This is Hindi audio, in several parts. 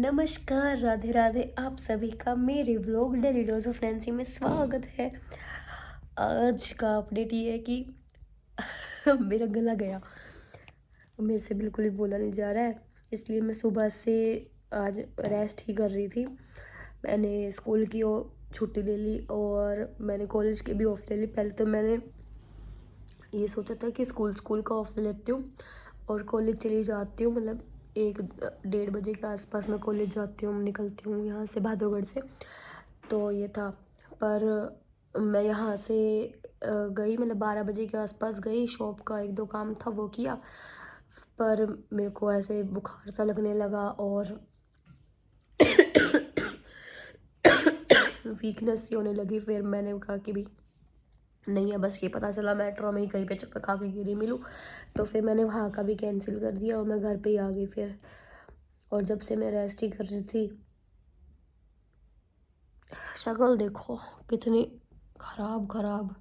नमस्कार, राधे राधे। आप सभी का मेरे vlog daily dose of Nancy में स्वागत है। आज का अपडेट ये है कि मेरा गला गया, मेरे से बिल्कुल भी बोला नहीं जा रहा है, इसलिए मैं सुबह से आज रेस्ट ही कर रही थी। मैंने स्कूल की छुट्टी ले ली और मैंने कॉलेज की भी ऑफ ले ली। पहले तो मैंने ये सोचा था कि स्कूल का ऑफ ले लेती हूँ और कॉलेज चली जाती हूँ, मतलब 1-1:30 बजे के आसपास मैं कॉलेज जाती हूँ, निकलती हूँ यहाँ से बहादुरगढ़ से। तो ये था, पर मैं यहाँ से गई, मतलब 12 बजे के आसपास गई। शॉप का 1-2 काम था वो किया, पर मेरे को ऐसे बुखार सा लगने लगा और वीकनेस सी होने लगी। फिर मैंने कहा कि भी नहीं है, बस ये पता चला मेट्रो में ही कहीं पे चक्कर खा के गिरी मिलूँ, तो फिर मैंने वहाँ का भी कैंसिल कर दिया और मैं घर पे ही आ गई फिर। और जब से मैं रेस्ट ही कर रही थी, शक्ल देखो कितनी खराब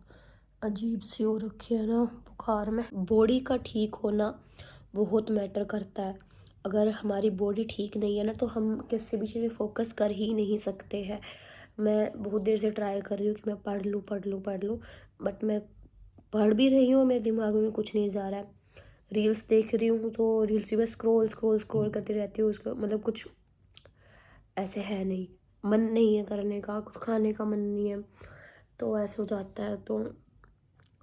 अजीब सी हो रखी है ना बुखार में। बॉडी का ठीक होना बहुत मैटर करता है। अगर हमारी बॉडी ठीक नहीं है ना, तो हम किसी भी चीज़ में फोकस कर ही नहीं सकते हैं। मैं बहुत देर से ट्राई कर रही हूँ कि मैं पढ़ लूँ, बट मैं पढ़ भी रही हूँ, मेरे दिमाग में कुछ नहीं जा रहा है। रील्स देख रही हूँ तो रील्स भी बस स्क्रॉल करती रहती हूँ, उसका मतलब कुछ ऐसे है नहीं, मन नहीं है करने का, कुछ खाने का मन नहीं है, तो ऐसे हो जाता है। तो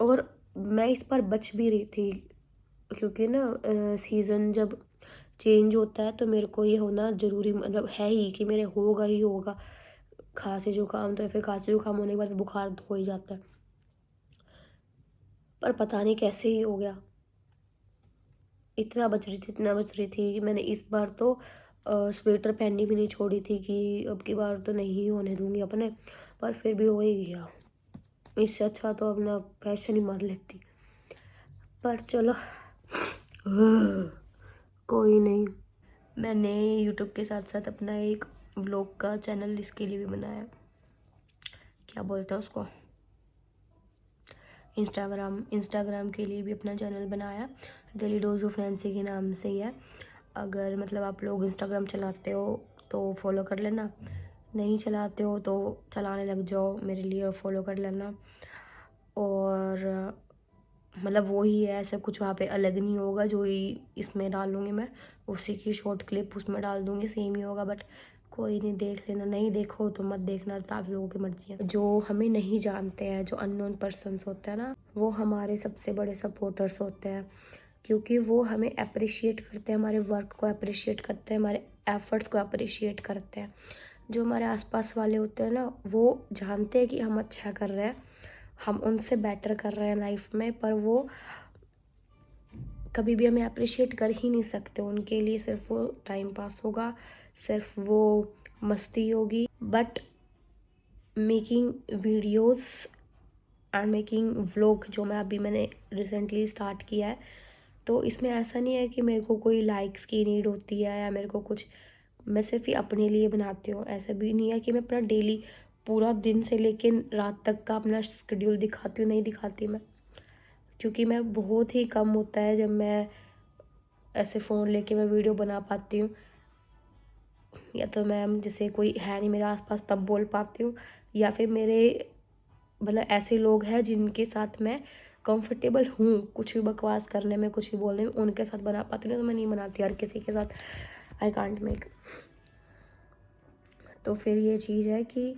और मैं इस पर बच भी रही थी, क्योंकि ना सीज़न जब चेंज होता है तो मेरे को ये होना ज़रूरी, मतलब है ही कि मेरे होगा ही होगा खांसी जुकाम। तो फिर खांसी जुकाम होने के बाद बुखार तो हो ही जाता है, पर पता नहीं कैसे ही हो गया। इतना बच रही थी कि मैंने इस बार तो स्वेटर पहननी भी नहीं छोड़ी थी कि अब की बार तो नहीं होने दूंगी अपने, पर फिर भी हो ही गया। इससे अच्छा तो अपना फैशन ही मार लेती, पर चलो कोई नहीं। मैंने यूट्यूब के साथ साथ अपना एक व्लॉग का चैनल इसके लिए भी बनाया, क्या बोलते हैं उसको, इंस्टाग्राम के लिए भी अपना चैनल बनाया। डेली डोज ऑफ नैंसी के नाम से ही है। अगर मतलब आप लोग इंस्टाग्राम चलाते हो तो फॉलो कर लेना, नहीं चलाते हो तो चलाने लग जाओ मेरे लिए और फॉलो कर लेना। और मतलब वो ही है, ऐसा कुछ वहाँ पे अलग नहीं होगा। जो ही इसमें डालूँगी मैं उसी की शॉर्ट क्लिप उसमें डाल दूँगी, सेम ही होगा। बट कोई नहीं, देख लेना, नहीं देखो तो मत देखना, तो आप लोगों की मर्जी है। जो हमें नहीं जानते हैं, जो अननोन पर्सन्स होते हैं ना, वो हमारे सबसे बड़े सपोर्टर्स होते हैं, क्योंकि वो हमें अप्रिशिएट करते हैं, हमारे वर्क को अप्रिशिएट करते हैं, हमारे एफर्ट्स को अप्रिशिएट करते हैं। जो हमारे आसपास वाले होते हैं ना, वो जानते हैं कि हम अच्छा कर रहे हैं, हम उनसे बेटर कर रहे हैं लाइफ में, पर वो कभी भी हमें अप्रिशिएट कर ही नहीं सकते। उनके लिए सिर्फ वो टाइम पास होगा, सिर्फ वो मस्ती होगी। But making videos and making vlog जो मैंने रिसेंटली स्टार्ट किया है, तो इसमें ऐसा नहीं है कि मेरे को कोई लाइक्स की नीड होती है या मेरे को कुछ, मैं सिर्फ ही अपने लिए बनाती हूँ। ऐसा भी नहीं है कि मैं अपना डेली पूरा दिन से लेके रात तक का अपना शेड्यूल दिखाती हूँ, नहीं दिखाती मैं, क्योंकि मैं बहुत ही कम होता है जब मैं ऐसे फ़ोन लेके मैं वीडियो बना पाती हूँ, या तो मैं जैसे कोई है नहीं मेरे आसपास तब बोल पाती हूँ, या फिर मेरे मतलब ऐसे लोग हैं जिनके साथ मैं कंफर्टेबल हूँ कुछ भी बकवास करने में, कुछ भी बोलने में, उनके साथ बना पाती हूँ। तो मैं नहीं बनाती हर किसी के साथ, आई कांट मेक। तो फिर ये चीज़ है कि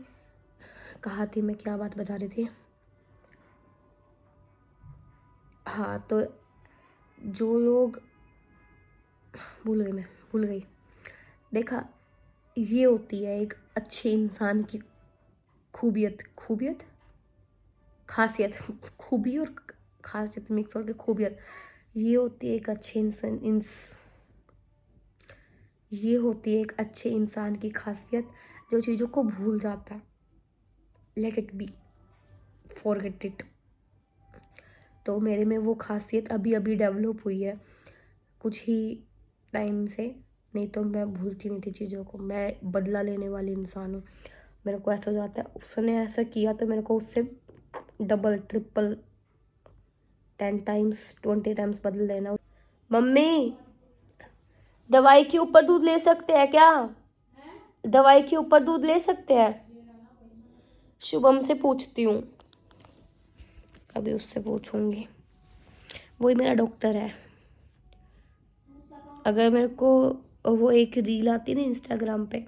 कहा थी मैं, क्या बात बता रही थी, हाँ, तो जो लोग, भूल गई। देखा, ये होती है एक अच्छे इंसान की खूबियत खासियत खूबी और खासियत मिक्स होकर खूबियत, ये होती है एक अच्छे ये होती है एक अच्छे इंसान की खासियत, जो चीज़ों को भूल जाता है, let it be, forget it. तो मेरे में वो खासियत अभी अभी डेवलप हुई है कुछ ही टाइम से, नहीं तो मैं भूलती नहीं थी चीज़ों को। मैं बदला लेने वाली इंसान हूँ। मेरे को ऐसा हो जाता है उसने ऐसा किया तो मेरे को उससे डबल ट्रिपल 10 टाइम्स 20 टाइम्स बदल देना। मम्मी, दवाई के ऊपर दूध ले सकते हैं क्या? दवाई के ऊपर दूध ले सकते हैं? शुभम से पूछती हूँ, अभी उससे पूछूंगी, वही मेरा डॉक्टर है। अगर मेरे को वो एक रील आती ना इंस्टाग्राम पे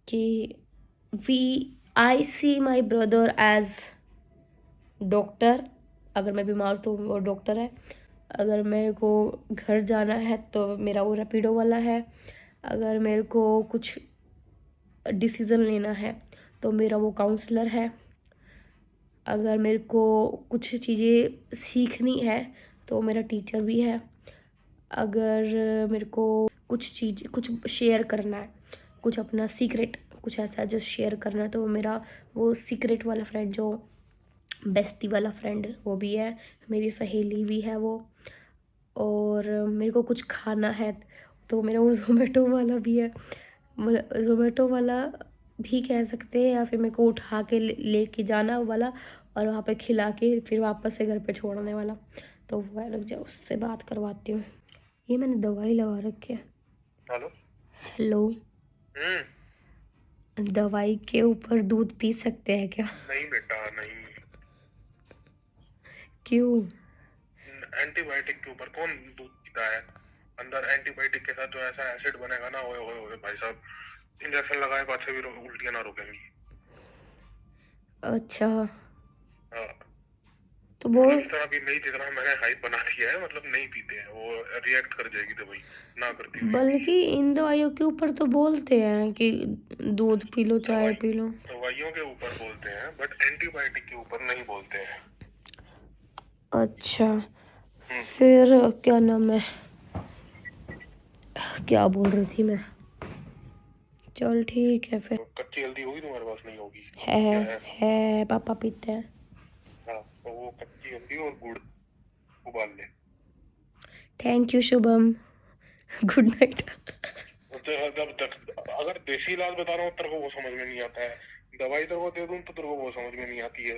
कि आई सी माई ब्रदर एज डॉक्टर, अगर मैं बीमार तो वो डॉक्टर है, अगर मेरे को घर जाना है तो मेरा वो रैपिडो वाला है, अगर मेरे को कुछ डिसीज़न लेना है तो मेरा वो काउंसलर है, अगर मेरे को कुछ चीज़ें सीखनी है तो मेरा टीचर भी है, अगर मेरे को कुछ शेयर करना है, कुछ अपना सीक्रेट कुछ ऐसा जो शेयर करना है, तो मेरा वो सीक्रेट वाला फ्रेंड, जो बेस्टी वाला फ्रेंड, वो भी है, मेरी सहेली भी है वो। और मेरे को कुछ खाना है तो मेरा वो ज़ोमेटो वाला भी है, ज़ोमेटो वाला भी कह सकते हैं, या फिर मेरे को उठा के लेके जाना वाला और वहाँ पे खिला के फिर वापस से घर पे छोड़ने वाला, तो वो है। रुक जाओ, उससे बात करवाती हूँ। ये मैंने दवाई लगा रखी है। हेलो। हेलो, दवाई के ऊपर दूध पी सकते हैं क्या? नहीं बेटा नहीं, क्यों? एंटीबायोटिक के ऊपर कौन दूध पीता है? अंदर एंटीबायोटिक के साथ जो ऐसा एसिड बनेगा ना, ओए ओए ओए भाई साहब, इंजेक्शन लगाए बाद से भी उल्टियां ना रुकेंगी। अच्छा, हाँ, तो मतलब बोल, इतना भी नहीं जितना मैंने हाइप बना दिया है, मतलब नहीं पीते हैं, वो रिएक्ट कर जाएगी दवाई ना करती हुई भी। बल्कि इन दवाइयों के ऊपर तो बोलते हैं कि दूध पी लो, चाय दवाई पी लो। दवाइयों के ऊपर बोलते हैं बट एंटीबायोटिक के ऊपर नहीं बोलते हैं। अच्छा, फिर क्या नाम है, क्या बोल रही थी मैं? चल ठीक है फिर। तो कच्ची हल्दी होगी तुम्हारे पास? नहीं होगी? है क्या है पापा पीते हैं। हाँ, तो वो कच्ची हल्दी और गुड़ उबाल ले। Thank you Shubham, good night. जब तक अगर देसी इलाज बता रहा हूँ तेरे को वो समझ में नहीं आता है, दवाई तेरे को दे दूँ तो तेरे को वो समझ में नहीं आती है।